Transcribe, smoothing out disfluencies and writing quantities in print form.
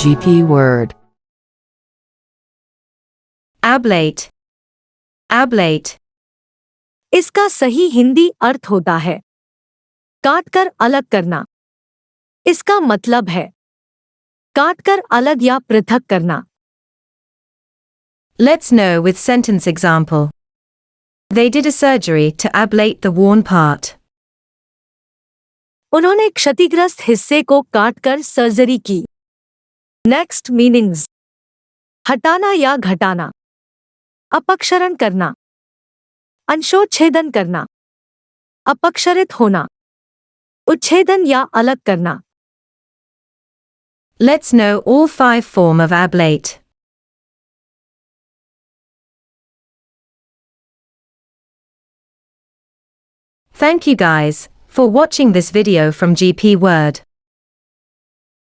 GP word. Ablate. Ablate. इसका सही हिंदी अर्थ होता है काटकर अलग करना। इसका मतलब है काटकर अलग या पृथक करना। Let's know with sentence example. They did a surgery to ablate the worn part. उन्होंने क्षतिग्रस्त हिस्से को काटकर सर्जरी की। नेक्स्ट मीनिंग्स: हटाना या घटाना, अपक्षरण करना, अंशोच्छेदन करना, अपक्षरित होना, उच्छेदन या अलग करना। Let's know all 5 forms of ablate. Thank you guys for watching this video from GP Word.